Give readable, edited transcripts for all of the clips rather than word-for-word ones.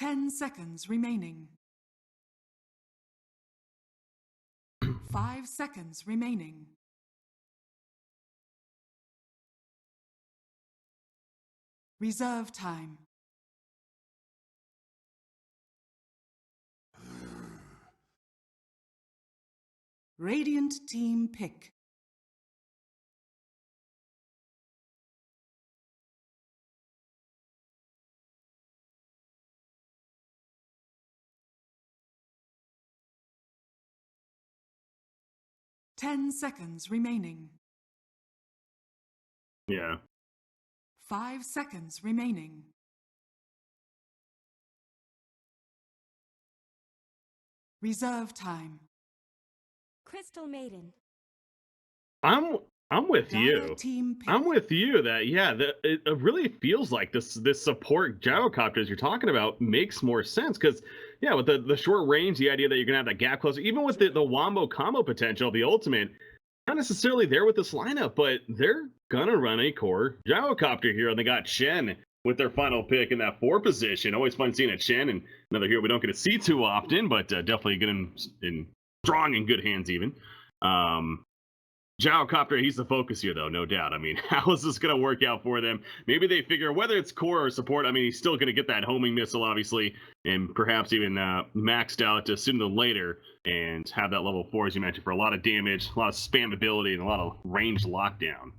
10 seconds remaining. 5 seconds remaining. Reserve time. Radiant team pick. Ten seconds remaining. Yeah. 5 seconds remaining. Reserve time. Crystal Maiden. I'm with Dire you. team pick. I'm with you that it really feels like this support gyrocopters you're talking about makes more sense because with the short range, the idea that you're gonna have that gap closer, even with the wombo combo potential, the ultimate, not necessarily there with this lineup, but they're gonna run a core gyrocopter here, and they got Chen with their final pick in that 4 position. Always fun seeing a Chen, and another hero we don't get to see too often, but definitely get in strong and good hands even. Gyrocopter, he's the focus here, though, no doubt. I mean, how is this going to work out for them? Maybe they figure whether it's core or support, I mean, he's still going to get that homing missile, obviously, and perhaps even maxed out sooner than later and have that level 4, as you mentioned, for a lot of damage, a lot of spammability, and a lot of ranged lockdown.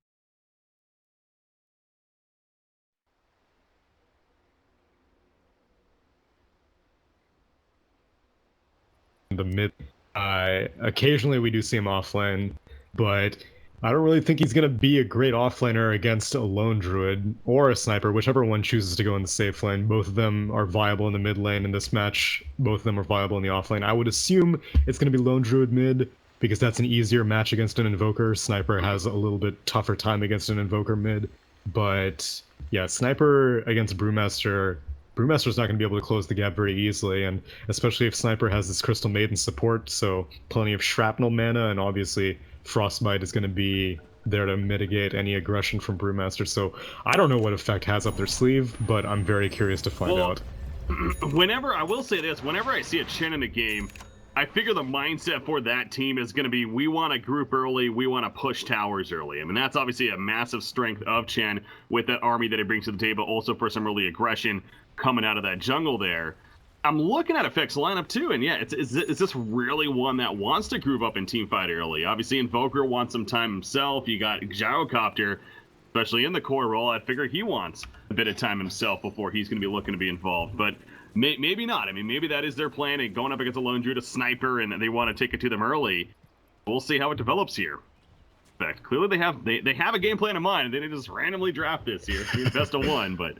The mid, occasionally we do see him offlane, but I don't really think he's going to be a great offlaner against a lone druid or a sniper, whichever one chooses to go in the safe lane. Both of them are viable in the mid lane in this match. Both of them are viable in the off lane. I would assume it's going to be lone druid mid because that's an easier match against an invoker. Sniper has a little bit tougher time against an invoker mid, but yeah, sniper against brewmaster. Brewmaster's not going to be able to close the gap very easily, and especially if Sniper has this Crystal Maiden support, so plenty of shrapnel mana, and obviously Frostbite is going to be there to mitigate any aggression from Brewmaster, so I don't know what effect has up their sleeve, but I'm very curious to find out. I will say this, whenever I see a Chen in a game, I figure the mindset for that team is going to be, we want to group early, we want to push towers early. I mean, that's obviously a massive strength of Chen with that army that he brings to the table, also for some early aggression coming out of that jungle there. I'm looking at Effect's lineup too, and yeah, is this really one that wants to group up in teamfight early? Obviously, Invoker wants some time himself. You got Gyrocopter, especially in the core role. I figure he wants a bit of time himself before he's going to be looking to be involved, but maybe not. I mean, maybe that is their plan, and going up against a lone druid, a sniper, and they want to take it to them early. We'll see how it develops here. In fact, clearly they have a game plan in mind, and they didn't just randomly draft this here. It's the best of one, but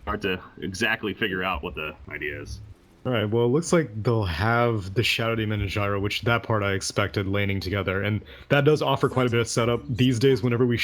hard to exactly figure out what the idea is. Alright, well, it looks like they'll have the Shadow Demon and Gyro, which that part I expected laning together, and that does offer quite a bit of setup. These days, whenever we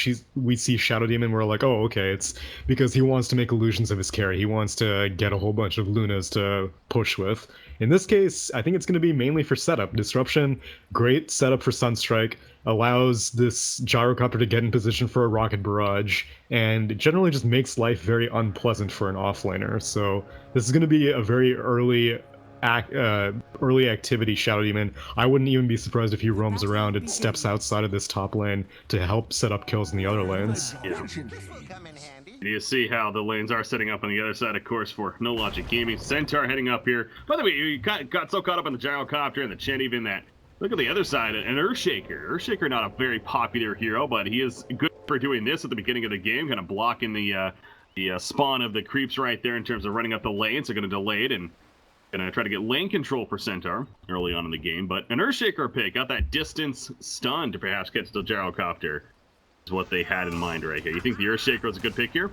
see Shadow Demon, we're like, oh, okay, it's because he wants to make illusions of his carry. He wants to get a whole bunch of Lunas to push with. In this case, I think it's going to be mainly for setup. Disruption, great setup for Sunstrike, allows this Gyrocopter to get in position for a Rocket Barrage, and it generally just makes life very unpleasant for an offlaner. So this is going to be a very early activity Shadow Demon. I wouldn't even be surprised if he roams around and steps outside of this top lane to help set up kills in the other lanes. Yeah. You see how the lanes are setting up on the other side, of course, for nologicgaming. Centaur heading up here. By the way, you got so caught up on the Gyrocopter and the Chen even that. Look at the other side, an Earthshaker. Earthshaker, not a very popular hero, but he is good for doing this at the beginning of the game, kind of blocking the spawn of the creeps right there in terms of running up the lane, so going to delay it and going to try to get lane control for Centaur early on in the game. But an Earthshaker pick, got that distance stun to perhaps get to the Gyrocopter, is what they had in mind right here. You think the Earthshaker was a good pick here?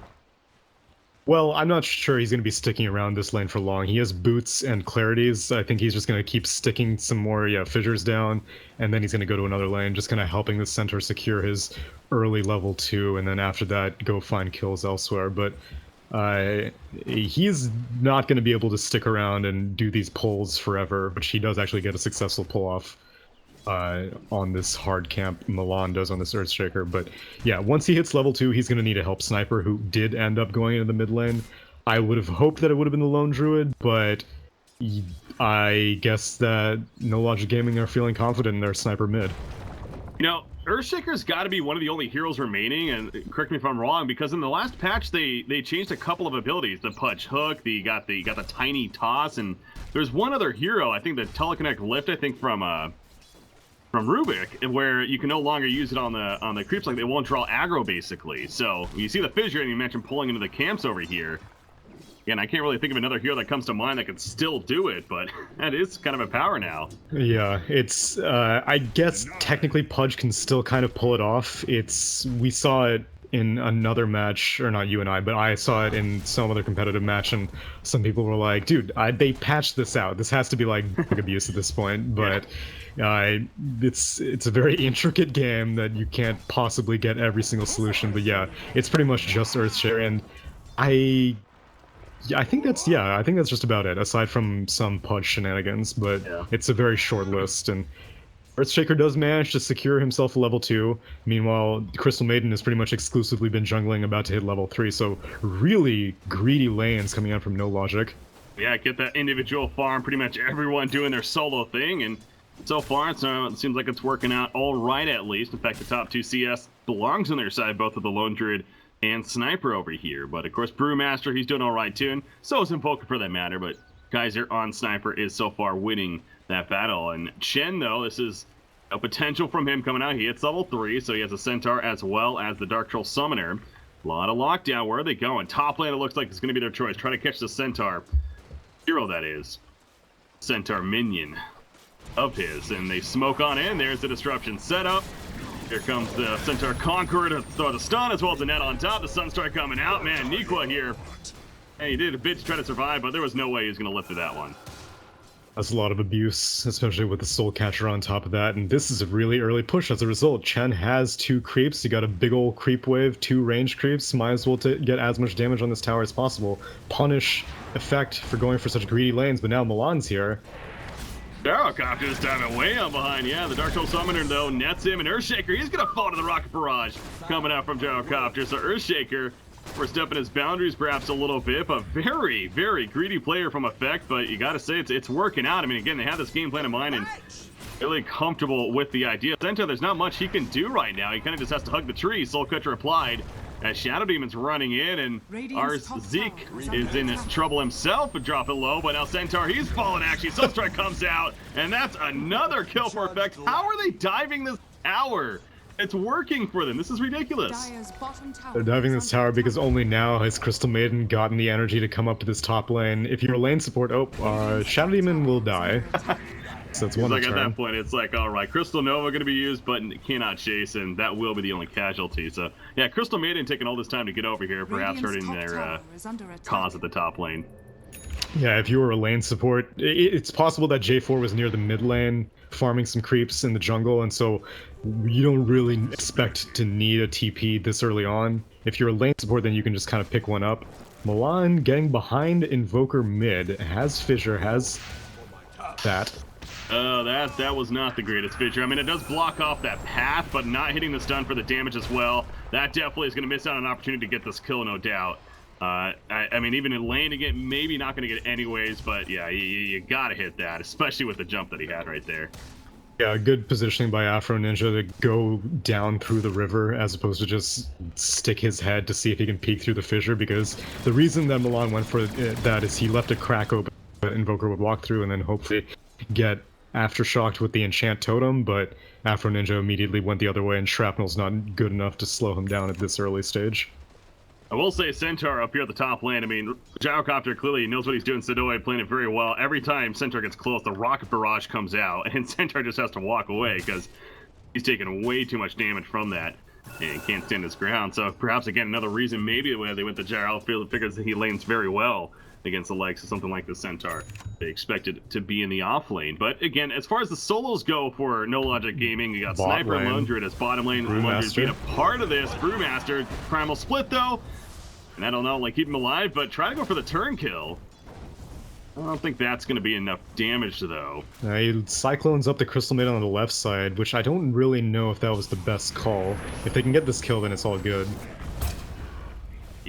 Well, I'm not sure he's going to be sticking around this lane for long. He has boots and clarities. I think he's just going to keep sticking some more fissures down, and then he's going to go to another lane, just kind of helping the center secure his early level 2, and then after that, go find kills elsewhere. But he's not going to be able to stick around and do these pulls forever, which he does actually get a successful pull-off on this hard camp Milan does on this Earthshaker. But yeah, once he hits level 2, he's going to need a help sniper who did end up going into the mid lane. I would have hoped that it would have been the Lone Druid, but I guess that nologicgaming are feeling confident in their sniper mid. You know, Earthshaker's got to be one of the only heroes remaining, and correct me if I'm wrong, because in the last patch they changed a couple of abilities. The punch hook, you got the tiny toss, and there's one other hero, I think the telekinetic lift, I think from Rubik, where you can no longer use it on the creeps, like they won't draw aggro basically. So you see the fissure, and you mentioned pulling into the camps over here. Again, I can't really think of another hero that comes to mind that can still do it, but that is kind of a power now. Yeah, it's I guess technically Pudge can still kind of pull it off. We saw it in another match, or not you and I, but I saw it in some other competitive match, and some people were like, dude, they patched this out. This has to be like bug abuse at this point, but it's a very intricate game that you can't possibly get every single solution. But yeah, it's pretty much just Earthshare, and I think that's just about it, aside from some Pudge shenanigans, but it's a very short list, and Earthshaker does manage to secure himself a level 2. Meanwhile, Crystal Maiden has pretty much exclusively been jungling, about to hit level 3, so really greedy lanes coming out from NoLogic. Yeah, get that individual farm, pretty much everyone doing their solo thing, and so far it seems like it's working out all right at least. In fact, the top 2 CS belongs on their side, both of the Lone Druid and Sniper over here. But of course, Brewmaster, he's doing all right too, and so is Invoker for that matter, but Geyser on Sniper is so far winning that battle. And Chen, though, this is a potential from him coming out. He hits level 3, so he has a Centaur as well as the Dark Troll Summoner. A lot of lockdown. Where are they going? Top lane, it looks like it's going to be their choice. Try to catch the Centaur. Hero, that is. Centaur minion of his. And they smoke on in. There's the disruption setup. Here comes the Centaur Conqueror to throw the stun, as well as the net on top. The Sunstrike coming out. Man, Nikwa here. Hey, he did a bit to try to survive, but there was no way he was going to live through that one. That's a lot of abuse, especially with the Soul Catcher on top of that, and this is a really early push as a result. Chen has 2 creeps, you got a big old creep wave, 2 range creeps, might as well get as much damage on this tower as possible. Punish effect for going for such greedy lanes, but now Milan's here. Gyrocopter this time and way on behind. Yeah, the Dark Troll Summoner, though, nets him, and Earthshaker, he's going to fall to the Rocket Barrage coming out from Gyrocopter. So Earthshaker, we're stepping his boundaries perhaps a little bit, but very, very greedy player from effect, but you got to say it's working out. I mean, again, they have this game plan in mind and really comfortable with the idea. Centaur, there's not much he can do right now. He kind of just has to hug the tree. Soul Catcher applied as Shadow Demon's running in, and our Zeke is in trouble himself and drop it low, but now Centaur, he's falling actually. Sunstrike comes out, and that's another kill for effect. How are they diving this tower? It's working for them. This is ridiculous. They're diving this tower because only now has Crystal Maiden gotten the energy to come up to this top lane. If you're lane support, Shadow Demon will die. So it's one like turn. At that point, it's like, all right, Crystal Nova going to be used, but cannot chase, and that will be the only casualty. So, yeah, Crystal Maiden taking all this time to get over here, perhaps hurting their cause at the top lane. Yeah, if you were a lane support, it's possible that J4 was near the mid lane, farming some creeps in the jungle, and so you don't really expect to need a TP this early on. If you're a lane support, then you can just kind of pick one up. Milan getting behind Invoker mid, has Fissure, has that. Oh, that was not the greatest Fissure. I mean, it does block off that path, but not hitting the stun for the damage as well. That definitely is going to miss out on an opportunity to get this kill, no doubt. I mean, even in lane again, maybe not going to get it anyways, but yeah, you got to hit that, especially with the jump that he had right there. Yeah, good positioning by Afro Ninja to go down through the river as opposed to just stick his head to see if he can peek through the fissure, because the reason that Milan went for that is he left a crack open that Invoker would walk through and then hopefully get aftershocked with the enchant totem, but Afro Ninja immediately went the other way, and Shrapnel's not good enough to slow him down at this early stage. I will say Centaur up here at the top lane, I mean, Gyrocopter clearly knows what he's doing. Sadoe playing it very well. Every time Centaur gets close, the Rocket Barrage comes out, and Centaur just has to walk away because he's taking way too much damage from that and can't stand his ground. So perhaps, again, another reason maybe why they went to Gyro figures that he lanes very well against the likes of something like the Centaur. They expected to be in the off lane. But again, as far as the solos go for NoLogic Gaming, you got Sniper and Lone Druid as bottom lane. Lone Druid being a part of this. Brewmaster, Primal Split though. And I don't know, like, keep him alive, but try to go for the turn kill. I don't think that's going to be enough damage, though. He cyclones up the Crystal Maiden on the left side, which I don't really know if that was the best call. If they can get this kill, then it's all good.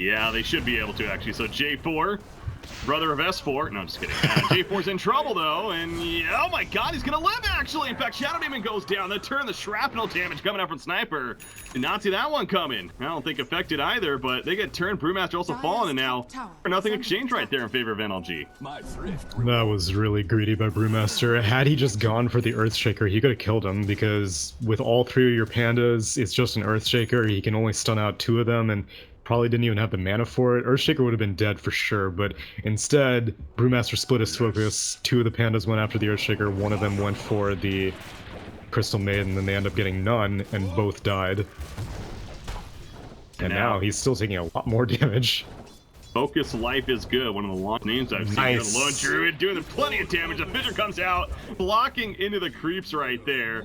Yeah, they should be able to, actually. So J4, brother of S4. No, I'm just kidding. J4's in trouble, though, and yeah, oh my god, he's gonna live, actually. In fact, Shadow Demon goes down. The turn, the shrapnel damage coming up from Sniper. Did not see that one coming. I don't think affected either, but they get turned. Brewmaster also fallen, and now nothing exchange right there in favor of NLG. That was really greedy by Brewmaster. Had he just gone for the Earthshaker, he could have killed him, because with all three of your pandas, it's just an Earthshaker. He can only stun out 2 of them, and probably didn't even have the mana for it. Earthshaker would have been dead for sure, but instead, Brewmaster split his focus. 2 of the pandas went after the Earthshaker, 1 of them went for the Crystal Maiden, and they end up getting none, and both died. And now he's still taking a lot more damage. Focus Life is good. One of the long names I've seen. Nice. The Lone Druid doing them plenty of damage. The Fissure comes out, blocking into the creeps right there.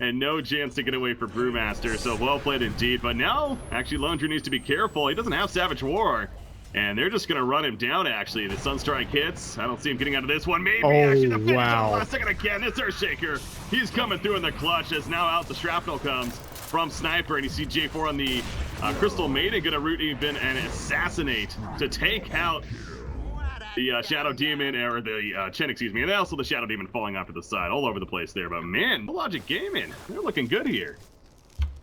And no chance to get away for Brewmaster, so well played indeed. But now, actually, Lone Druid needs to be careful. He doesn't have Savage War. And they're just going to run him down, actually. The Sunstrike hits. I don't see him getting out of this one. Maybe, actually, the finish on the last second again. This Earthshaker, he's coming through in the clutch as now out the Shrapnel comes from Sniper. And you see J4 on the Crystal Maiden going to root even and assassinate to take out the Shadow Demon, or the Chen, excuse me, and also the Shadow Demon falling off to the side, all over the place there. But man, NoLogic Gaming, they're looking good here.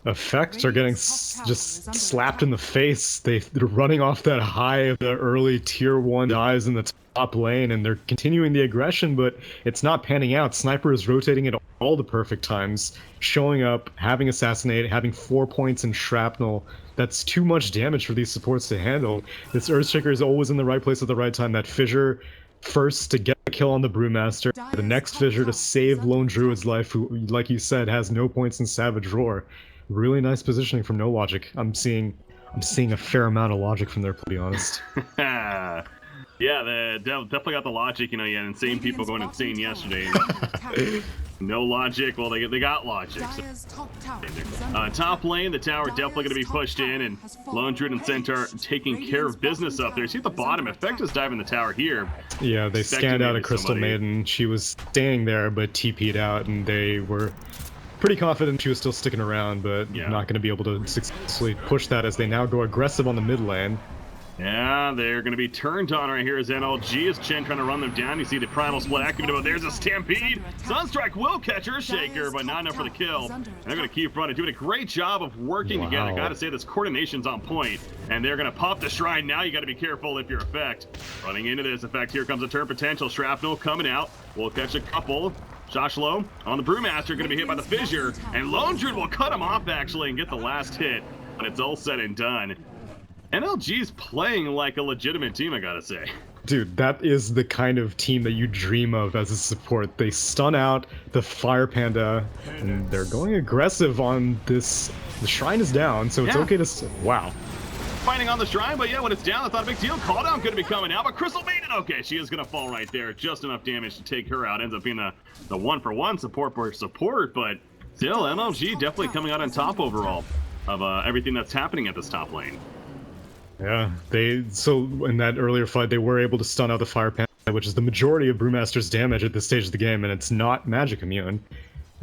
Effects are getting just slapped in the face. They're running off that high of the early tier 1 dives in the top lane, and they're continuing the aggression, but it's not panning out. Sniper is rotating at all the perfect times, showing up, having Assassinate, having 4 points in Shrapnel. That's too much damage for these supports to handle. This Earthshaker is always in the right place at the right time. That Fissure first to get a kill on the Brewmaster, the next Fissure to save Lone Druid's life, who, like you said, has no points in Savage Roar. Really nice positioning from NoLogic. I'm seeing a fair amount of logic from there, to be honest. Yeah, they definitely got the logic. You know, you had insane people going insane yesterday. NoLogic, well, they got logic. So. Top lane, the tower definitely going to be pushed in, and Lone Druid and Centaur taking care of business up there. See at the bottom, Effect is diving the tower here. Yeah, they scanned out a Crystal Maiden. She was staying there, but TP'd out, and they were pretty confident she was still sticking around, but not going to be able to successfully push that as they now go aggressive on the mid lane. Yeah, they're going to be turned on right here as NLG is Chen trying to run them down. You see the Primal Split activated, but there's a Stampede. Sunstrike will catch Earthshaker, but not enough for the kill. And they're going to keep running, doing a great job of working together. Got to say, this coordination's on point. And they're going to pop the Shrine. Now you got to be careful if you're Effect. Running into this Effect, here comes a turn potential. Shrapnel coming out. We'll catch a couple. Joshlo on the Brewmaster, going to be hit by the Fissure. And Lone Druid will cut him off, actually, and get the last hit. When it's all said and done. NLG's playing like a legitimate team, I gotta say. Dude, that is the kind of team that you dream of as a support. They stun out the Fire Panda, and they're going aggressive on this. The Shrine is down, so it's okay to... Wow. Fighting on the Shrine, but yeah, when it's down, that's not a big deal. Call down gonna be coming out, but Crystal Maiden, okay, she is gonna fall right there. Just enough damage to take her out. Ends up being the 1-for-1 support for support, but still, NLG definitely coming out on top overall of everything that's happening at this top lane. Yeah, so in that earlier fight, they were able to stun out the Fire Panda, which is the majority of Brewmaster's damage at this stage of the game, and it's not magic immune.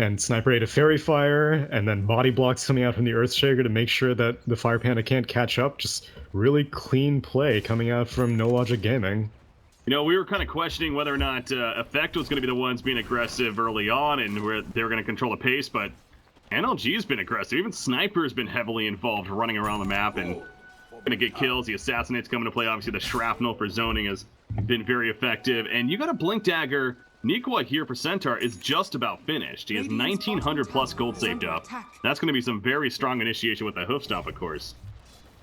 And Sniper ate a Fairy Fire, and then body blocks coming out from the Earthshaker to make sure that the Fire Panda can't catch up. Just really clean play coming out from NoLogic Gaming. You know, we were kind of questioning whether or not Effect was going to be the ones being aggressive early on, and they were going to control the pace, but NLG's been aggressive. Even Sniper's been heavily involved running around the map and gonna get kills. The Assassinate's coming to play. Obviously, the Shrapnel for zoning has been very effective. And you got a Blink Dagger. Nikwa here for Centaur is just about finished. He has 1,900 plus gold saved up. That's going to be some very strong initiation with the Hoof Stomp, of course,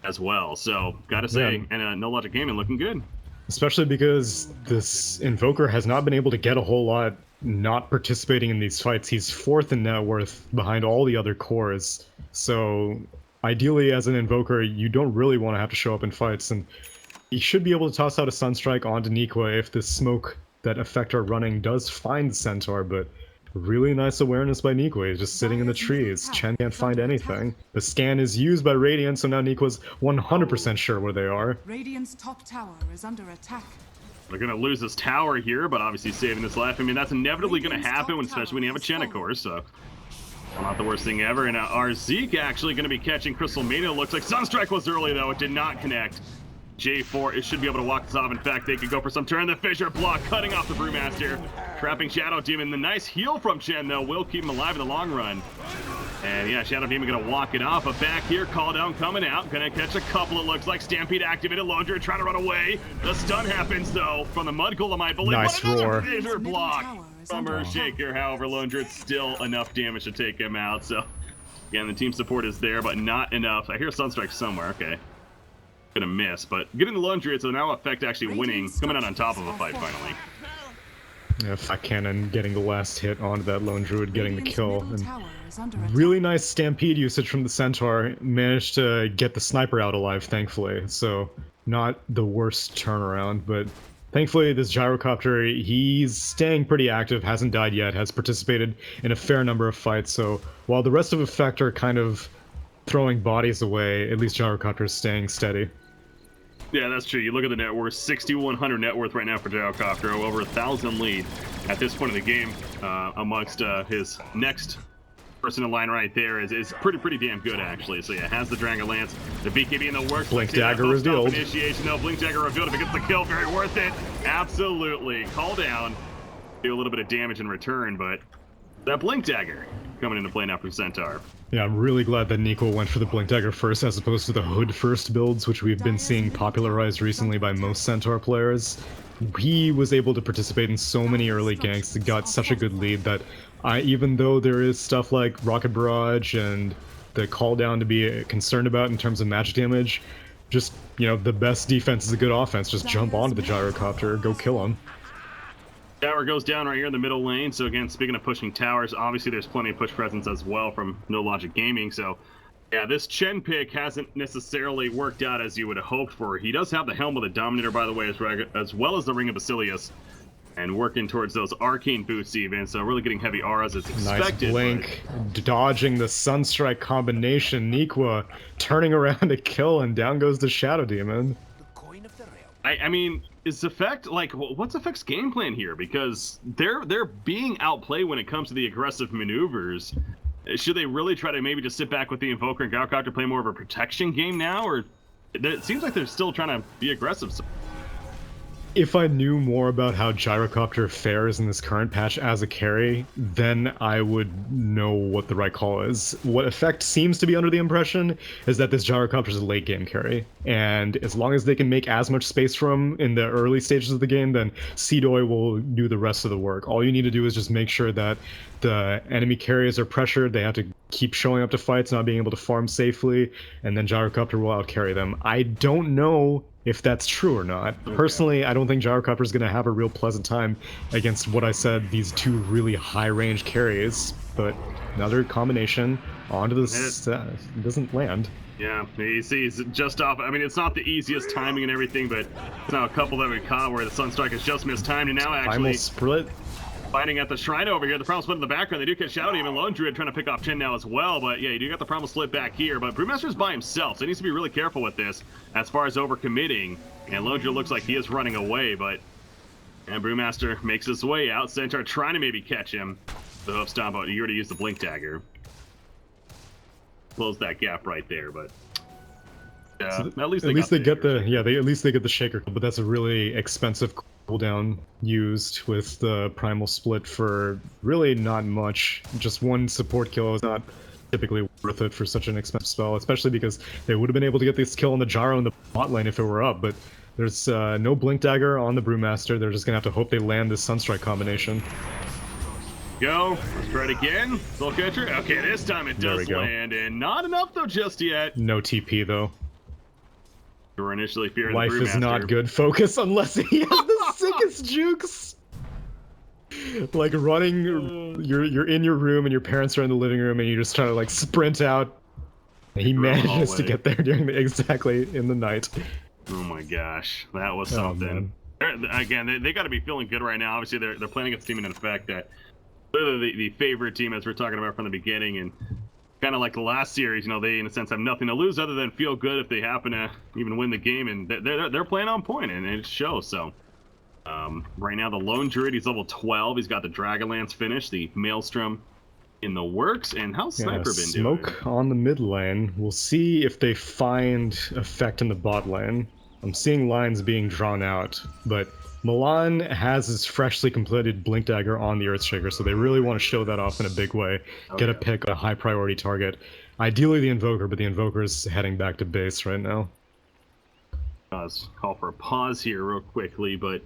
as well. So, gotta say, and NoLogic Gaming looking good. Especially because this Invoker has not been able to get a whole lot not participating in these fights. He's 4th in net worth behind all the other cores. So... ideally, as an Invoker, you don't really want to have to show up in fights, and you should be able to toss out a Sunstrike onto Nikwa if the smoke that Effect are running does find Centaur, but really nice awareness by Nikwa. He's just sitting in the trees. Chen can't find anything. The scan is used by Radiant, so now Nikwa's 100% sure where they are. Radiant's top tower is under attack. They're going to lose this tower here, but obviously saving this life. I mean, that's inevitably going to happen, especially when you have a Chen, of course, so... well, not the worst thing ever, and our Zeke actually going to be catching Crystal Maiden. It looks like Sunstrike was early, though. It did not connect. J4 it should be able to walk this off. In fact, they could go for some turn. The Fissure block, cutting off the Brewmaster, trapping Shadow Demon. The nice heal from Chen, though, will keep him alive in the long run. And yeah, Shadow Demon gonna walk it off. But back here, Call Down coming out. Gonna catch a couple, it looks like. Stampede activated. Lone Druid trying to run away. The stun happens, though, from the Mud Golem, I believe. Nice roar. Fissure block from Earthshaker. However, Lone Druid still enough damage to take him out. So, again, the team support is there, but not enough. I hear Sunstrike somewhere. Okay. Gonna miss, but getting the Lone Druid, so now Effect actually winning, coming out on top of a fight finally. Yeah, Fat Cannon getting the last hit onto that Lone Druid, getting the kill. And really nice Stampede usage from the Centaur. Managed to get the Sniper out alive, thankfully. So, not the worst turnaround, but thankfully this Gyrocopter, he's staying pretty active, hasn't died yet, has participated in a fair number of fights. So, while the rest of Effect are kind of throwing bodies away, at least Gyrocopter is staying steady. Yeah, that's true. You look at the net worth, 6,100 net worth right now for Gyrocopter, over 1,000 lead at this point of the game. Amongst his next person in line right there is pretty damn good, actually. So yeah, has the Dragon Lance, the BKB in the works. Blink Dagger revealed. Initiation, no, Blink Dagger revealed. If it gets the kill, very worth it. Absolutely. Call down, do a little bit of damage in return, but that Blink Dagger coming into play now from Centaur. Yeah, I'm really glad that Nico went for the Blink Dagger first as opposed to the Hood first builds, which we've been seeing popularized recently by most Centaur players. He was able to participate in so many early ganks that got such a good lead that even though there is stuff like Rocket Barrage and the Call Down to be concerned about in terms of match damage, just, you know, the best defense is a good offense. Just jump onto the Gyrocopter, go kill him. Tower goes down right here in the middle lane. So again, speaking of pushing towers, obviously there's plenty of push presence as well from NoLogic Gaming. So yeah, this Chen pick hasn't necessarily worked out as you would have hoped for. He does have the Helm of the Dominator, by the way, as well as the Ring of Basilius, and working towards those arcane boots even. So really getting heavy auras as expected. Nice blink, dodging the Sunstrike combination. Nikwa turning around to kill, and down goes the Shadow Demon. I mean, is Effect, like, what's Effect's game plan here? Because they're being outplayed when it comes to the aggressive maneuvers. Should they really try to maybe just sit back with the Invoker and Gyrocopter, play more of a protection game now? Or it seems like they're still trying to be aggressive. If I knew more about how Gyrocopter fares in this current patch as a carry, then I would know what the right call is. What Effect seems to be under the impression is that this Gyrocopter is a late game carry, and as long as they can make as much space for him in the early stages of the game, then Seedoy will do the rest of the work. All you need to do is just make sure that the enemy carriers are pressured, they have to keep showing up to fights, not being able to farm safely, and then Gyrocopter will outcarry them. I don't know if that's true or not. Okay. Personally, I don't think Gyrocopter is going to have a real pleasant time against what I said, these two really high-range carries, but another combination onto this doesn't land. Yeah, you see, he's just off. I mean, it's not the easiest timing and everything, but it's now a couple that we caught where the Sunstrike has just missed time, and now actually Primal Split. Fighting at the shrine over here. The Primal Split in the background. They do catch Shadow Demon. Lone Druid trying to pick off Chen now as well. But yeah, you do got the Primal Split back here. But Brewmaster's by himself, so he needs to be really careful with this as far as overcommitting. And Lone Druid looks like he is running away, but and Brewmaster makes his way out. Centaur trying to maybe catch him. The hoof stomp out. You already used the Blink Dagger. Close that gap right there, but so at least they get the shaker, but that's a really expensive cooldown used with the Primal Split for really not much. Just one support kill is not typically worth it for such an expensive spell, especially because they would have been able to get this kill on the Gyro in the bot lane if it were up, but there's no Blink Dagger on the Brewmaster. They're just gonna have to hope they land this Sunstrike combination. Go. Let's try it again. Soul Catcher. Okay, this time it does land, and not enough though just yet. No TP though. We were initially fearing Life the Brewmaster. Is not good focus unless he has the sickest jukes. Like running, you're in your room and your parents are in the living room and you just try to like sprint out. And he manages to get there during exactly in the night. Oh my gosh, that was something. Again, they got to be feeling good right now. Obviously, they're playing against a team in effect that clearly the favorite team, as we're talking about from the beginning, and kind of like the last series, you know, they in a sense have nothing to lose other than feel good if they happen to even win the game, and they're playing on point, and it shows. So right now the Lone Druid, he's level 12. He's got the Dragonlance finish, the Maelstrom in the works, and how's Sniper been doing? Smoke on the mid lane. We'll see if they find Effect in the bot lane. I'm seeing lines being drawn out, but Milan has his freshly completed Blink Dagger on the Earthshaker, so they really want to show that off in a big way. Get a pick, a high priority target. Ideally the Invoker, but the Invoker is heading back to base right now. Let's call for a pause here real quickly, but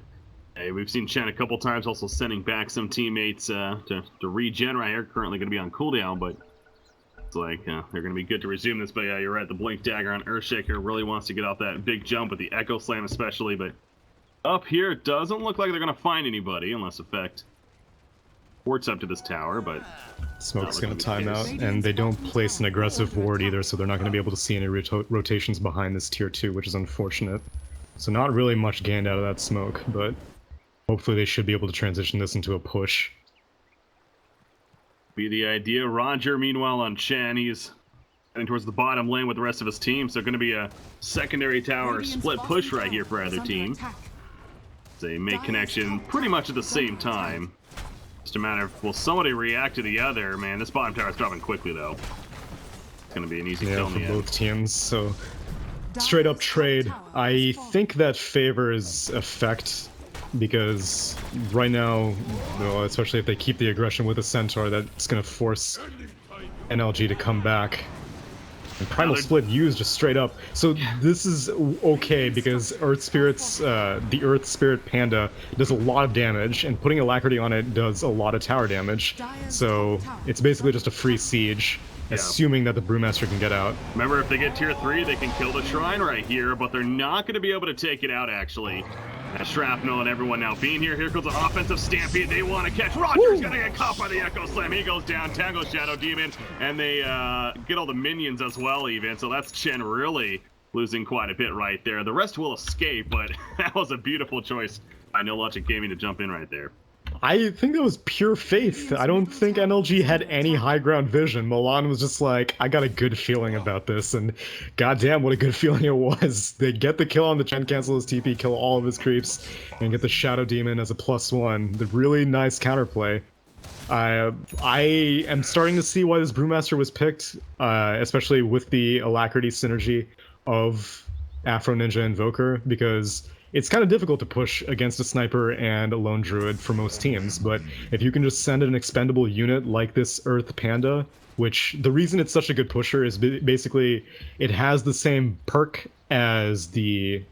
hey, we've seen Chen a couple times also sending back some teammates to regen right here. Currently going to be on cooldown, but it's like they're going to be good to resume this. But yeah, you're right. The Blink Dagger on Earthshaker really wants to get off that big jump with the Echo Slam especially, but up here it doesn't look like they're going to find anybody unless Effect ports up to this tower, but Smoke's going to time out, and they don't place an aggressive ward either, so they're not going to be able to see any rotations behind this tier 2, which is unfortunate. So not really much gained out of that smoke, but hopefully they should be able to transition this into a push. Be the idea. Roger, meanwhile, on Chen, he's heading towards the bottom lane with the rest of his team, so going to be a secondary tower split push right here for either team. They make connection pretty much at the same time. Just a matter of, will somebody react to the other? Man, this bottom tower is dropping quickly, though. It's going to be an easy kill in the for end. both teams, so straight up trade. I think that favors Effect, because right now, well, especially if they keep the aggression with the Centaur, that's going to force NLG to come back. And Primal Split used just straight up. So this is okay because Earth Spirit's, the Earth Spirit Panda does a lot of damage, and putting Alacrity on it does a lot of tower damage. So it's basically just a free siege, assuming that the Brewmaster can get out. Remember, if they get tier 3, they can kill the Shrine right here, but they're not going to be able to take it out, actually. Shrapnel and everyone now being here. Here goes the offensive stampede. They want to catch. Roger's going to get caught by the Echo Slam. He goes down. Tango Shadow Demon. And they get all the minions as well, even. So that's Chen really losing quite a bit right there. The rest will escape, but that was a beautiful choice by NoLogic Gaming to jump in right there. I think that was pure faith. I don't think NLG had any high ground vision. Milan was just like, I got a good feeling about this, and goddamn, what a good feeling it was. They get the kill on the Chen, cancel his TP, kill all of his creeps, and get the Shadow Demon as a +1. The really nice counterplay. I am starting to see why this Brewmaster was picked, especially with the Alacrity synergy of Afro Ninja Invoker, because it's kind of difficult to push against a sniper and a lone druid for most teams, but if you can just send an expendable unit like this Earth Panda, which the reason it's such a good pusher is basically it has the same perk as the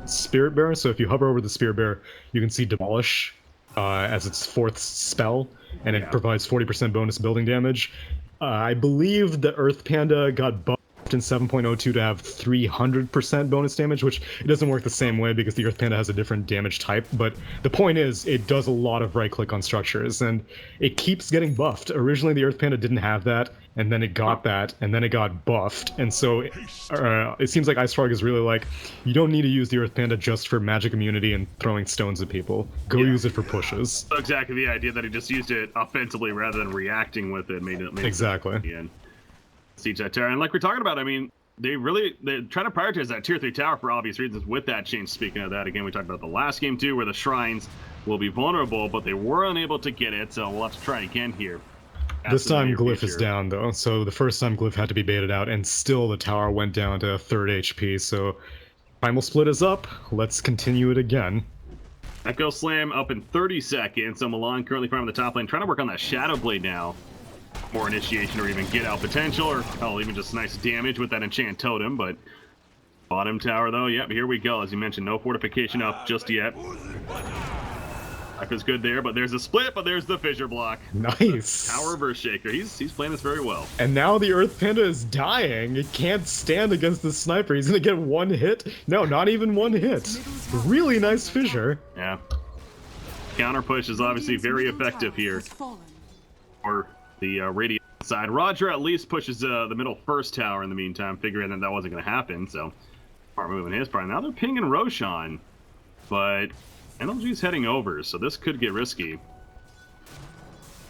Spirit Bear, so if you hover over the Spirit Bear, you can see Demolish as its 4th spell, and it provides 40% bonus building damage. I believe the Earth Panda got buffed in 7.02 to have 300% bonus damage, which it doesn't work the same way because the Earth Panda has a different damage type, but the point is it does a lot of right click on structures and it keeps getting buffed. Originally the Earth Panda didn't have that, and then it got that, and then it got buffed, and so it seems like Ice Frog is really like, you don't need to use the Earth Panda just for magic immunity and throwing stones at people. Go use it for pushes. Exactly the idea that he just used it offensively rather than reacting with it made exactly. It siege that tower. And like we're talking about, I mean, they're trying to prioritize that tier 3 tower for obvious reasons with that change. Speaking of that, again, we talked about the last game too, where the shrines will be vulnerable, but they were unable to get it, so we'll have to try again here. This time Glyph is down though, so the first time Glyph had to be baited out, and still the tower went down to 3rd HP, so Primal Split is up. Let's continue it again. Echo Slam up in 30 seconds, so Milan currently farming the top lane, trying to work on that Shadow Blade now. More initiation or even get out potential, or hell, even just nice damage with that enchant totem. But bottom tower though, yep, here we go. As you mentioned, no fortification up just yet. Life is good there, but there's a split, but there's the fissure block. Nice. Tower Reverse Shaker. He's playing this very well. And now the Earth Panda is dying. It can't stand against the sniper. He's gonna get 1 hit. No, not even 1 hit. Really nice fissure. Yeah. Counter push is obviously very effective here. Or the radiant side. Roger at least pushes the middle first tower in the meantime, figuring that wasn't going to happen, so smart move on his part. Now they're pinging Roshan, but NLG's heading over, so this could get risky.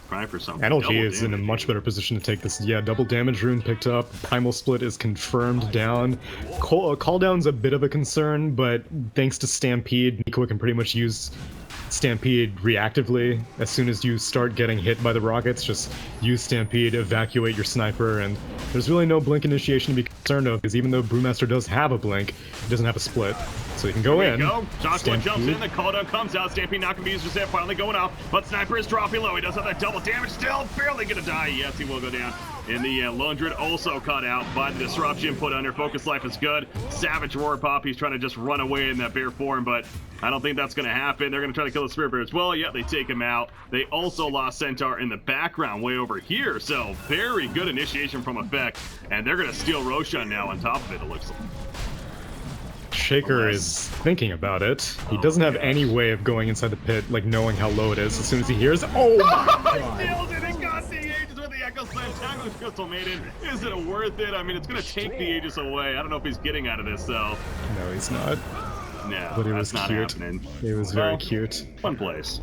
Try for something. NLG is in a much better position to take this. Yeah, double damage rune picked up. Primal Split is confirmed down. Call down's a bit of a concern, but thanks to Stampede, Nico can pretty much use Stampede reactively. As soon as you start getting hit by the rockets, just use Stampede, evacuate your sniper, and there's really no blink initiation to be concerned of, because even though Brewmaster does have a blink, he doesn't have a split. So you can go in. Joshua jumps in, the call down comes out, Stampede not gonna be used for Sam, finally going off, but Sniper is dropping low. He does have that double damage, still barely gonna die. Yes, he will go down. And the Lone Druid also caught out by the disruption, put under. Focus life is good. Savage Roar Pop, he's trying to just run away in that bear form, but I don't think that's going to happen. They're going to try to kill the Spirit Bear as well. Yeah, they take him out. They also lost Centaur in the background way over here, so very good initiation from Effect, and they're going to steal Roshan now on top of it looks like. Shaker is thinking about it. He doesn't have any way of going inside the pit, like knowing how low it is. As soon as he hears, oh my god! Nailed it and got the Aegis with the Echo Slam. Tag with Crystal Maiden. Is it worth it? I mean, it's going to take the Aegis away. I don't know if he's getting out of this, though. No, he's not. No, but it was not cute. Happening. It was very cute. Fun place.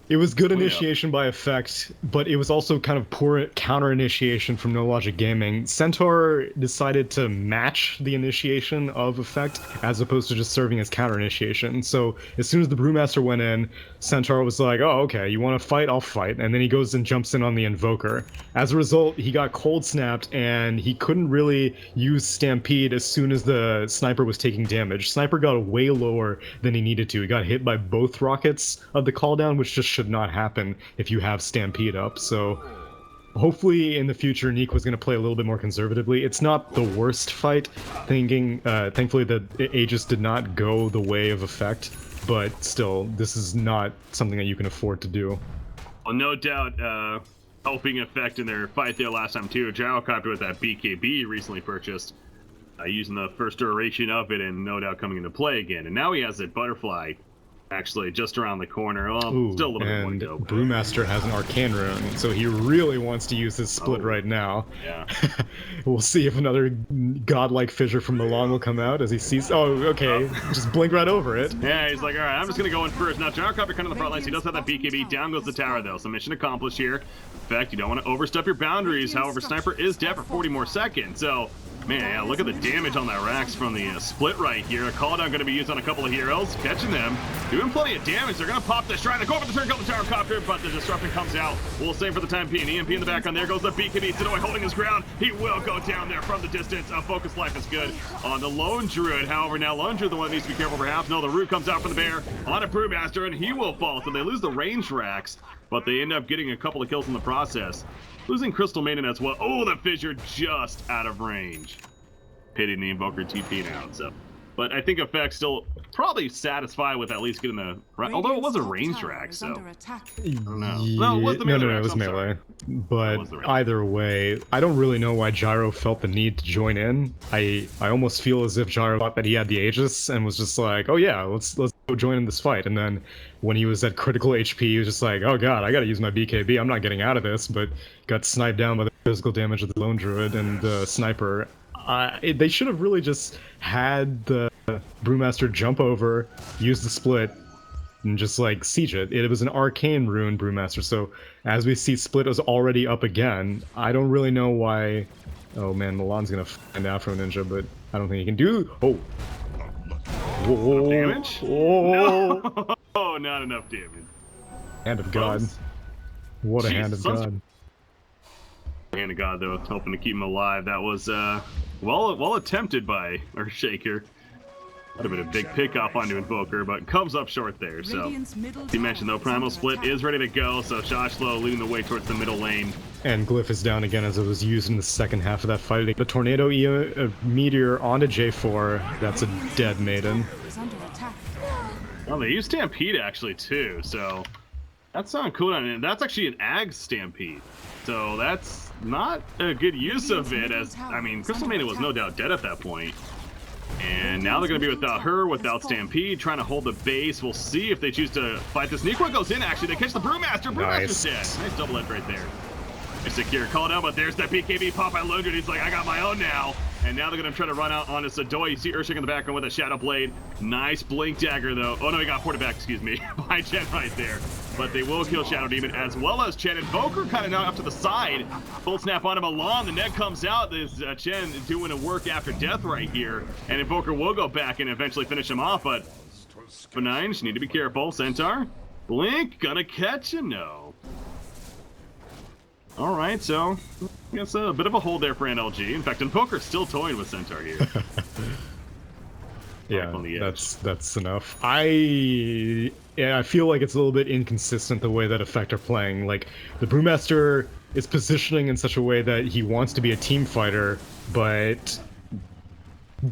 It was good initiation by Effect, but it was also kind of poor counter initiation from nologicgaming. Centaur decided to match the initiation of Effect as opposed to just serving as counter initiation. So as soon as the Brewmaster went in, Centaur was like, oh, okay, you want to fight? I'll fight. And then he goes and jumps in on the Invoker. As a result, he got cold snapped and he couldn't really use Stampede as soon as the Sniper was taking damage. Sniper got way lower than he needed to. He got hit by both rockets of the call down, which just should not happen if you have Stampede up. So hopefully in the future Neek was going to play a little bit more conservatively. It's not the worst fight, thankfully the Aegis did not go the way of Effect, but still, this is not something that you can afford to do. Well, no doubt helping Effect in their fight there last time too. Gyrocopter with that BKB recently purchased, using the first duration of it, and no doubt coming into play again. And now he has that Butterfly actually just around the corner. Well, ooh, still a little bit more to go. Brewmaster has an Arcane Rune, so he really wants to use his split right now. Yeah. We'll see if another godlike fissure from the long will come out as he sees. Oh, okay. Just blink right over it. Yeah, he's like, all right, I'm just going to go in first. Now, Gyrocopter kind of the front lines. He does have that BKB. Down goes the tower, though, so mission accomplished here. In fact, you don't want to overstep your boundaries. However, Sniper is dead for 40 more seconds, so man, yeah, look at the damage on that Rax from the split right here. A call down going to be used on a couple of heroes, catching them, doing plenty of damage. They're going to pop the Shrine. They go over the turn, kill the Gyrocopter, but the Disruption comes out. We'll save for the time being. EMP in the background. There goes the BKB. Sonoy holding his ground. He will go down there from the distance. Focus life is good on the Lone Druid. However, now Lone Druid the one that needs to be careful perhaps. No, the root comes out from the bear on a Brewmaster, and he will fall. So they lose the range Rax, but they end up getting a couple of kills in the process. Losing Crystal Maiden as well. Oh, the Fissure just out of range. Hitting the Invoker TP'ing out, so. But I think Effect still probably satisfied with at least getting the. Although it was a range rack, so. I don't know. No, it was the melee. No, it was melee. But either way, I don't really know why Gyro felt the need to join in. I almost feel as if Gyro thought that he had the Aegis and was just like, oh yeah, let's go join in this fight. And then when he was at critical HP, he was just like, oh god, I gotta use my BKB. I'm not getting out of this. But got sniped down by the physical damage of the Lone Druid and the Sniper. They should have really just had the Brewmaster jump over, use the split, and just like siege it. It was an Arcane Rune Brewmaster, so as we see Split was already up again. I don't really know why. Oh man, Milan's gonna find Afro Ninja, but I don't think he can do. Oh. Whoa. Damage? Oh. No. Oh, not enough damage. Hand of God. What a hand of God. Hand of God, though, hoping to keep him alive. That was well attempted by our Shaker. Would have been a big pick-off onto Invoker, but comes up short there. So, you mentioned, though, Primal Split is ready to go, so Shoshlo leading the way towards the middle lane. And Glyph is down again as it was used in the second half of that fight. The Tornado Meteor onto J4. That's a dead Maiden. Well, they used Stampede, actually, too, so that's on cooldown. And that's actually an Ag Stampede. So that's not a good use of it, as, I mean, Crystal Maiden was no doubt dead at that point. And now they're going to be without her, without Stampede, trying to hold the base. We'll see if they choose to fight this. Nequa goes in, actually. They catch the Brewmaster. Brewmaster's dead. Nice double edge right there. It's secure. Call down, but there's that BKB pop by Lone Druid. He's like, I got my own now. And now they're going to try to run out onto Sadoy. You see Urshik in the background with a Shadow Blade. Nice Blink Dagger, though. Oh, no, he got ported back, excuse me, by Chen right there. But they will kill Shadow Demon as well as Chen. Invoker kind of now up to the side. Full snap on him along. The net comes out. There's Chen doing a work after death right here. And Invoker will go back and eventually finish him off, but But nine, you need to be careful. Centaur, blink, gonna catch you? No. All right, so I guess a bit of a hold there for NLG. In fact, Invoker's still toying with Centaur here. Yeah, that's enough. I feel like it's a little bit inconsistent the way that Effect are playing. Like, the Brewmaster is positioning in such a way that he wants to be a team fighter, but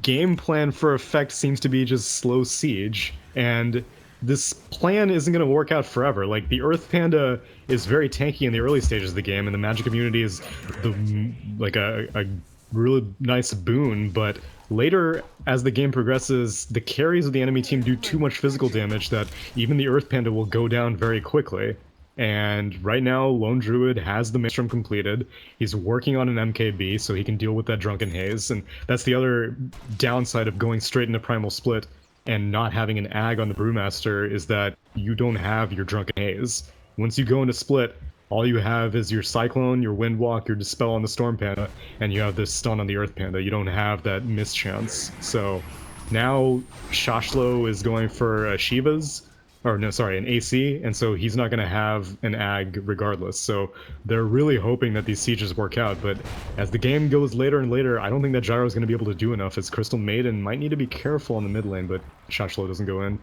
game plan for Effect seems to be just slow siege, and this plan isn't going to work out forever. Like, the Earth Panda is very tanky in the early stages of the game, and the magic immunity is a really nice boon, but later, as the game progresses, the carries of the enemy team do too much physical damage that even the Earth Panda will go down very quickly. And right now, Lone Druid has the Maelstrom completed. He's working on an MKB so he can deal with that Drunken Haze, and that's the other downside of going straight into Primal Split and not having an Ag on the Brewmaster, is that you don't have your Drunken Haze. Once you go into Split, all you have is your Cyclone, your Windwalk, your Dispel on the Storm Panda, and you have this stun on the Earth Panda. You don't have that mischance. So now Shashlo is going for Shiva's, or no, sorry, an AC, and so he's not going to have an Ag regardless. So they're really hoping that these sieges work out, but as the game goes later and later, I don't think that Gyro is going to be able to do enough, as Crystal Maiden might need to be careful on the mid lane, but Shashlo doesn't go in.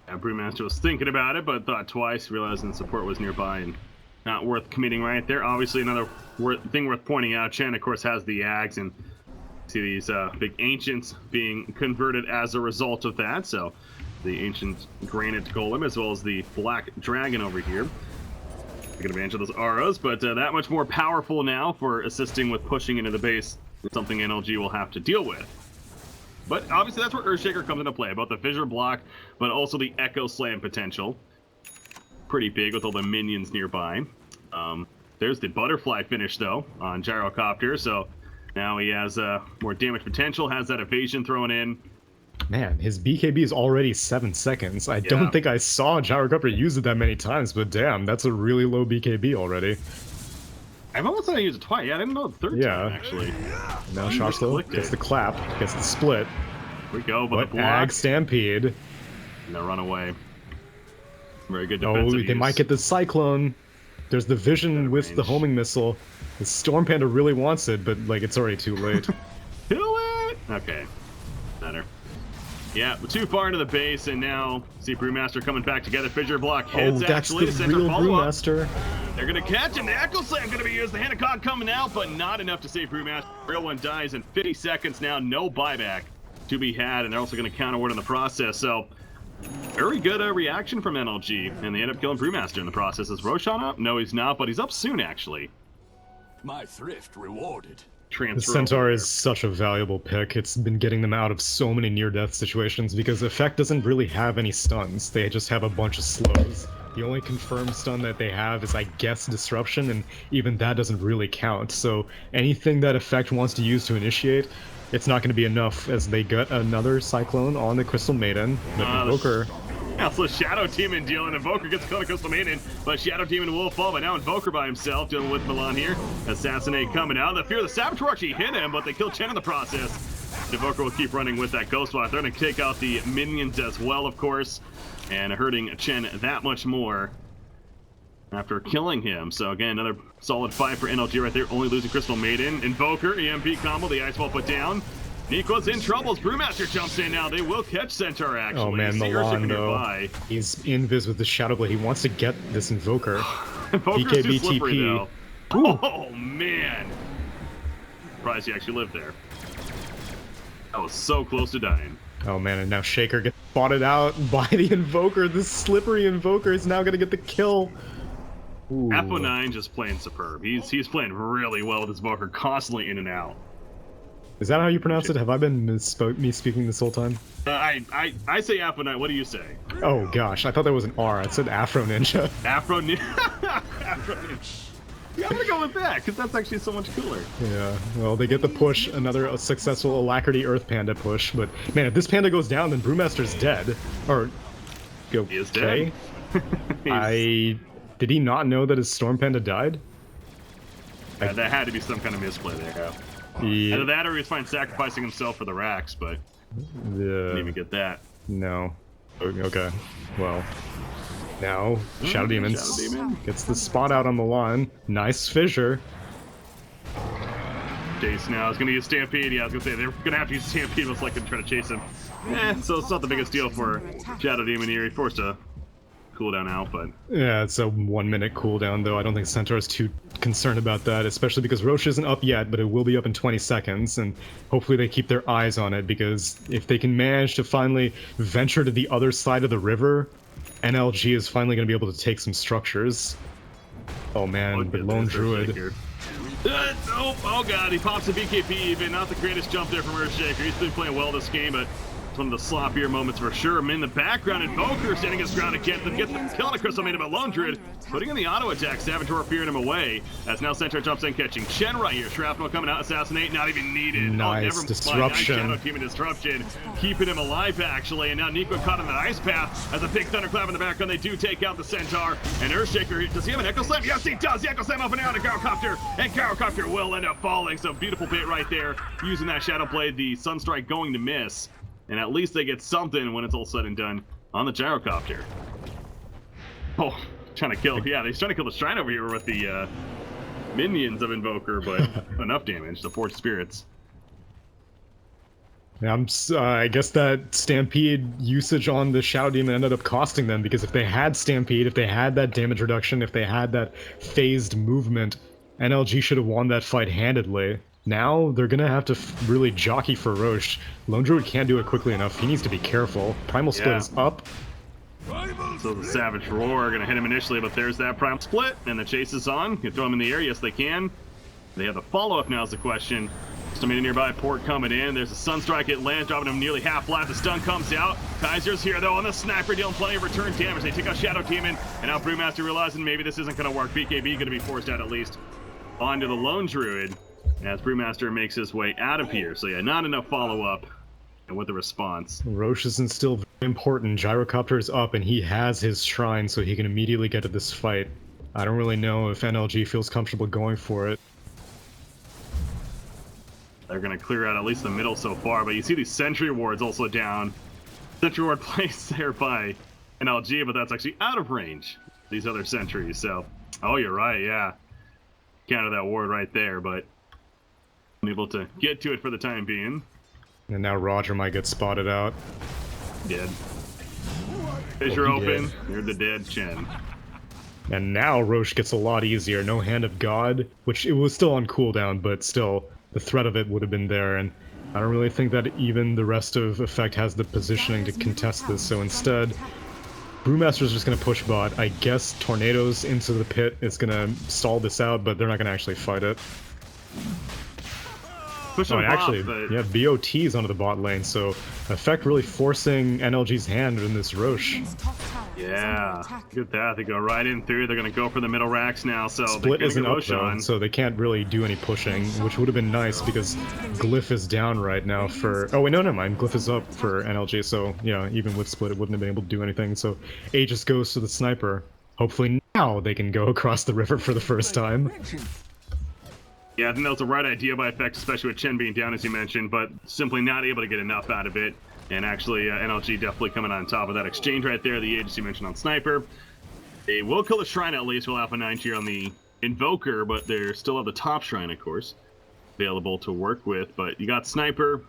Yeah, Brewmaster was thinking about it, but thought twice, realizing support was nearby, and not worth committing right there. Obviously, another thing worth pointing out, Chen, of course, has the Ags, and see these big Ancients being converted as a result of that. So the Ancient Granite Golem, as well as the Black Dragon over here, taking advantage of those auras, but that much more powerful now for assisting with pushing into the base. Something NLG will have to deal with. But obviously, that's where Earthshaker comes into play, both the Fissure Block, but also the Echo Slam potential. Pretty big with all the minions nearby. There's the butterfly finish though on Gyrocopter, so now he has more damage potential, has that evasion thrown in. Man, his BKB is already 7 seconds. I don't think I saw Gyrocopter use it that many times, but damn, that's a really low BKB already. I've almost thought I used it twice. Yeah, I didn't know the third time actually. Now Shashlo gets the clap, gets the split. Here we go, but the block. Ag Stampede. And they run away. Very good defensive they might get the Cyclone. There's the Vision with the homing missile. The Storm Panda really wants it, but like it's already too late. Too late! Okay. Better. Yeah, too far into the base, and now see Brewmaster coming back together. Fissure Block hits actually. That's the real Brewmaster. They're gonna catch him. The Echo Slam gonna be used. The Hanacog coming out, but not enough to save Brewmaster. Real one dies in 50 seconds now. No buyback to be had, and they're also gonna counter ward in the process. So very good reaction from NLG, and they end up killing Brewmaster in the process. Is Roshan up? No, he's not, but he's up soon, actually. My thrift rewarded. The Centaur is such a valuable pick. It's been getting them out of so many near-death situations because Effect doesn't really have any stuns. They just have a bunch of slows. The only confirmed stun that they have is, I guess, Disruption, and even that doesn't really count. So anything that Effect wants to use to initiate, it's not going to be enough, as they get another Cyclone on the Crystal Maiden. The Invoker. Yeah, so Shadow Demon dealing. Invoker gets killed on Crystal Maiden, but Shadow Demon will fall. But now Invoker by himself dealing with Milan here. Assassinate coming out. The Fear of the Saboteur actually hit him, but they kill Chen in the process. Invoker will keep running with that Ghost Blast. They're going to take out the minions as well, of course, and hurting Chen that much more after killing him. So again, another solid fight for NLG right there, only losing Crystal Maiden. Invoker, EMP combo, the Ice Ball put down. Nico's in trouble. Brewmaster jumps in now. They will catch Centaur, actually. Oh man, Milan, though. He's invis with the Shadow Blade. He wants to get this Invoker. Invoker's too slippery, though. Oh, man. Surprised he actually lived there. That was so close to dying. Oh man, and now Shaker gets spotted out by the Invoker. This slippery Invoker is now going to get the kill. Apo9 just playing superb. He's playing really well with his Invoker, constantly in and out. Is that how you pronounce it? Have I been misspeaking this whole time? I say Apo9. What do you say? Oh gosh, I thought that was an R. I said Afro Ninja. Afro Ninja. Afro Ninja. Yeah, I'm gonna go with that because that's actually so much cooler. Yeah. Well, they get the push, another successful Alacrity Earth Panda push. But man, if this Panda goes down, then Brewmaster's dead. Or go. He is dead. Did he not know that his Storm Panda died? That had to be some kind of misplay there. Yeah. Either that or he was fine sacrificing himself for the racks, but didn't even get that. No. Okay, well, now Shadow Demons Shadow Demon. gets the spot out on the line. Nice fissure. Chase now is going to use Stampede. Yeah, I was going to say, they're going to have to use Stampede most likely to try to chase him. So it's not the biggest deal for Shadow Demon here. He forced a cooldown out, but... Yeah, it's a 1 minute cooldown, though. I don't think Centaur is too concerned about that, especially because Roche isn't up yet, but it will be up in 20 seconds, and hopefully they keep their eyes on it, because if they can manage to finally venture to the other side of the river, NLG is finally going to be able to take some structures. Oh man, the Lone Druid. Oh god, he pops a BKB even. Not the greatest jump there from Earthshaker. He's been playing well this game, but it's one of the sloppier moments for sure. In the background, Invoker standing his ground against him. Gets the kill on a Crystal Maiden by Lone Druid. Putting in the auto attack, Saboteur fearing him away. As now Centaur jumps in, catching Chen right here. Shrapnel coming out, Assassinate, not even needed. Nice never disruption. Nice Shadow Teaming Disruption, keeping him alive actually. And now Nico caught in the ice path as a big thunderclap in the background. They do take out the Centaur. And Earthshaker, does he have an Echo Slam? Yes, he does. The Echo Slam up and out of Gyrocopter. And Gyrocopter will end up falling. So beautiful bait right there. Using that Shadow Blade, the Sunstrike going to miss. And at least they get something when it's all said and done on the Gyrocopter. Oh, trying to kill. Yeah, he's trying to kill the Shrine over here with the minions of Invoker, but enough damage. The 4 spirits. Yeah, I guess that Stampede usage on the Shadow Demon ended up costing them, because if they had Stampede, if they had that damage reduction, if they had that phased movement, NLG should have won that fight handedly. Now, they're gonna have to really jockey for Roche. Lone Druid can't do it quickly enough. He needs to be careful. Primal Split is up. So the Savage Roar gonna hit him initially, but there's that Primal Split, and the chase is on. You can throw him in the air, yes they can. They have the follow-up now is the question. Somebody nearby, Port coming in. There's a Sunstrike, it lands, dropping him nearly half life. The stun comes out. Kaiser's here though on the Sniper, dealing plenty of return damage. They take out Shadow Demon, and now Brewmaster realizing maybe this isn't gonna work. BKB gonna be forced out at least onto the Lone Druid as Brewmaster makes his way out of here. So yeah, not enough follow-up with the response. Roche isn't still very important. Gyrocopter is up and he has his shrine, so he can immediately get to this fight. I don't really know if NLG feels comfortable going for it. They're going to clear out at least the middle so far, but you see these Sentry Wards also down. Sentry Ward placed there by NLG, but that's actually out of range, these other sentries. So, oh, you're right, yeah. Counter that ward right there, but unable to get to it for the time being. And now Roger might get spotted out. Dead. Fissure open. You're the dead Chen. And now Roche gets a lot easier. No Hand of God, which it was still on cooldown, but still, the threat of it would have been there. And I don't really think that even the rest of Effect has the positioning to contest this. So instead, Brewmaster's just going to push bot. I guess Tornadoes into the pit is going to stall this out, but they're not going to actually fight it. Push Oh, him and actually, off, but... yeah, BOT's onto the bot lane, so Effect really forcing NLG's hand in this Roche. Yeah, good that. They go right in through. They're going to go for the middle racks now, so Split isn't up though, on. so they can't really do any pushing, which would have been nice because Glyph is down right now for... Oh wait, no, never mind. Glyph is up for NLG, so yeah, even with Split it wouldn't have been able to do anything, so Aegis goes to the Sniper. Hopefully now they can go across the river for the first time. Yeah, I think that was the right idea by Effect, especially with Chen being down, as you mentioned, but simply not able to get enough out of it. And actually, NLG definitely coming on top of that exchange right there, the agency mentioned on Sniper. They will kill the Shrine at least, while Alpha 9 here on the Invoker, but they still have the top Shrine, of course, available to work with. But you got Sniper.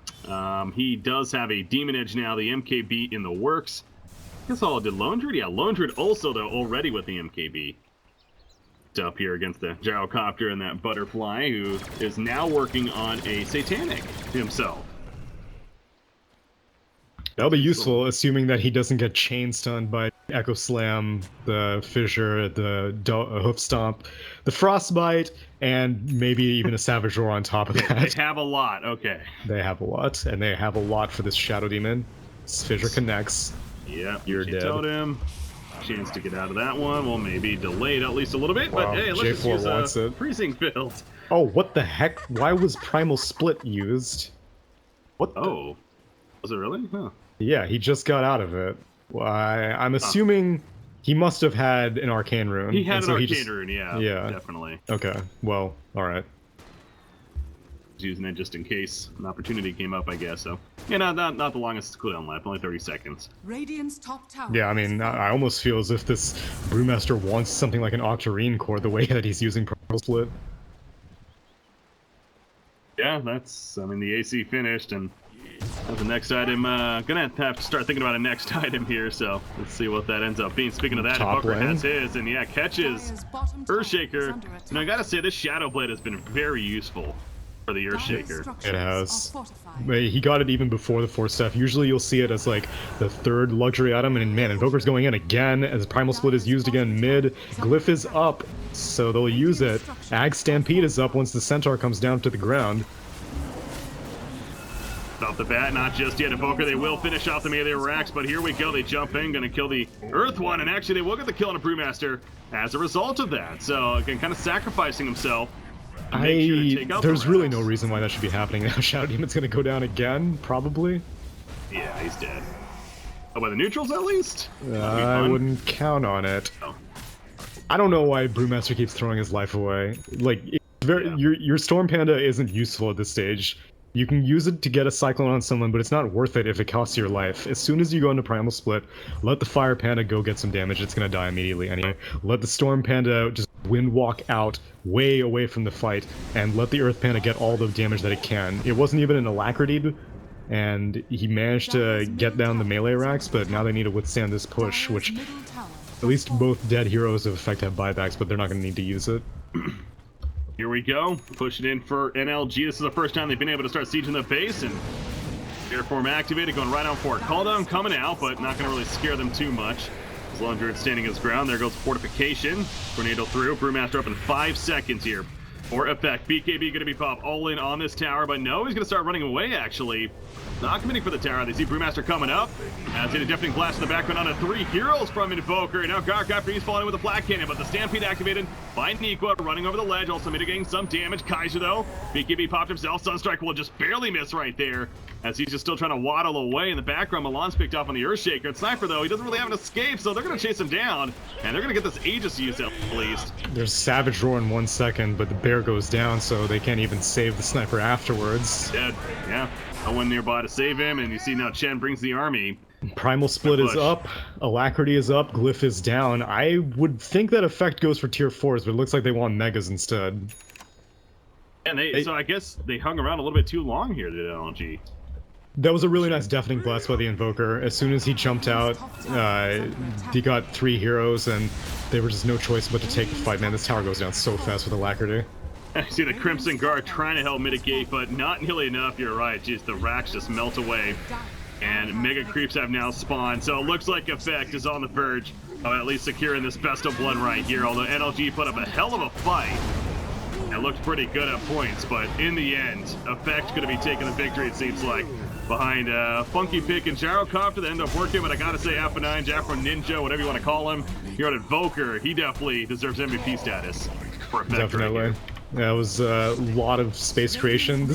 He does have a Demon Edge now, the MKB in the works. I guess all did Lone Druid? Yeah, Lone Druid also, though, already with the MKB. Up here against the Gyrocopter and that Butterfly, who is now working on a Satanic himself. That'll be useful, assuming that he doesn't get chain stunned by Echo Slam, the Fissure, the Hoof Stomp, the Frostbite, and maybe even a Savage Roar on top of that. They have a lot, okay. They have a lot, and they have a lot for this Shadow Demon. Fissure connects. Yep, you're dead. Totem. Chance to get out of that one. Well, maybe delayed at least a little bit, but hey, let's J4 just use it. freezing field. Oh, what the heck? Why was Primal Split used? What the... Oh, was it really? Huh. Yeah, he just got out of it. I'm assuming he must have had an Arcane Rune. He had an Arcane Rune, yeah, yeah, definitely. Okay, well, alright. using it just in case an opportunity came up, I guess. So yeah, not the longest cooldown left, only 30 seconds. Radiant's top tower. Yeah, I mean, I almost feel as if this Brewmaster wants something like an Octarine core the way that he's using Primal Split. Yeah, I mean, the AC finished, and that's the next item. Gonna have to start thinking about a next item here, so let's see what that ends up being. Speaking of that, Top Booker lane. has his, and yeah, catches Dire's bottom tower is Earthshaker. under attack. I gotta say, this Shadow Blade has been very useful for the Dire's Earthshaker. structures It has. are fortified. But he got it even before the Force Staff. Usually you'll see it as like the third luxury item, and man, Invoker's going in again as Primal Split is used again mid. Glyph is up, so they'll use it. Ag Stampede is up once the Centaur comes down to the ground. Off the bat, not just yet. Invoker, they will finish off the melee racks, but here we go. They jump in, gonna kill the Earth one, and actually they will get the kill on a Brewmaster as a result of that. So again, kind of sacrificing himself. to make sure to take out There's the really racks. no reason why that should be happening now. Shadow Demon's gonna go down again, probably. Yeah, he's dead. Oh, by the neutrals at least? That'd be I fun. wouldn't count on it. Oh. I don't know why Brewmaster keeps throwing his life away. Like, it's very, Yeah. your Storm Panda isn't useful at this stage. You can use it to get a Cyclone on someone, but it's not worth it if it costs your life. As soon as you go into Primal Split, let the Fire Panda go get some damage. It's gonna die immediately anyway. Let the Storm Panda just wind walk out way away from the fight, and let the Earth Panda get all the damage that it can. It wasn't even an Alacrity, and he managed to get down the melee racks, but now they need to withstand this push, Dire's which middle tower at least both dead heroes of effect have buybacks, but they're not going to need to use it. Here we go, pushing in for NLG. This is the first time they've been able to start sieging the base, and Airform activated, going right on for it. Call down coming out, but not going to really scare them too much. As Lone Druid standing his ground, there goes Fortification. Tornado through, Brewmaster up in 5 seconds here. For effect, BKB going to be popped all in on this tower, but no, he's going to start running away, actually. Not committing for the tower. They see Brewmaster coming up. As in a deafening blast in the background on the 3 heroes from Invoker. Now Garcaptor, he's falling with a Black Cannon, but the Stampede activated by Niqua, running over the ledge, also mitigating some damage. Kaiser, though, BKB popped himself. Sunstrike will just barely miss right there, as he's just still trying to waddle away in the background. Milan's picked off on the Earthshaker. And Sniper, though, he doesn't really have an escape, so they're going to chase him down, and they're going to get this Aegis used at least. There's Savage Roar in 1 second, but the bear goes down, so they can't even save the Sniper afterwards. Dead, yeah. No one nearby to save him, and you see now Chen brings the army. Primal Split is push. up, Alacrity is up, Glyph is down. I would think that effect goes for tier 4s, but it looks like they want Megas instead. And so I guess they hung around a little bit too long here, the LG. That was a really nice deafening blast by the Invoker. As soon as he jumped out, he got 3 heroes, and there was just no choice but to take the fight. Man, this tower goes down so fast with Alacrity. I see the Crimson Guard trying to help mitigate, but not nearly enough. You're right. Jeez, the racks just melt away. And Mega Creeps have now spawned. So it looks like Effect is on the verge of at least securing this best of blood right here. Although NLG put up a hell of a fight. It looked pretty good at points, but in the end, Effect going to be taking the victory, it seems like. Behind Funky Pick and Gyrocopter, they end up working, but I gotta say, Alpha9, Afro Ninja, whatever you want to call him, here at Invoker, he definitely deserves MVP status for Effect. Definitely. Right here. That was a lot of space creation.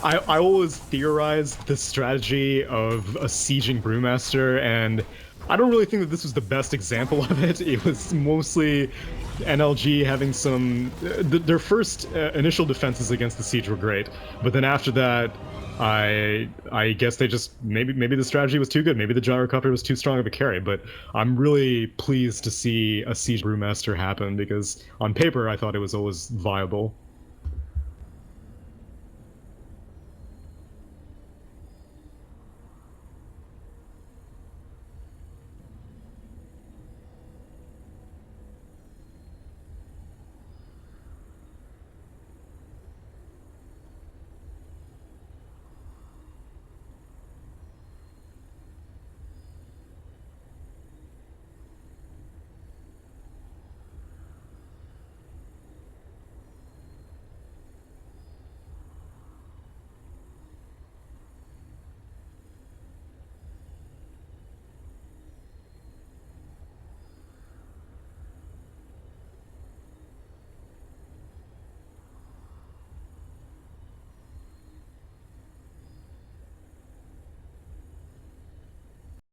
I always theorized the strategy of a sieging Brewmaster, and I don't really think that this was the best example of it. It was mostly NLG having some... their first initial defenses against the siege were great, but then after that, I guess they just... Maybe the strategy was too good. Maybe the Gyrocopter was too strong of a carry, but I'm really pleased to see a siege Brewmaster happen, because on paper I thought it was always viable.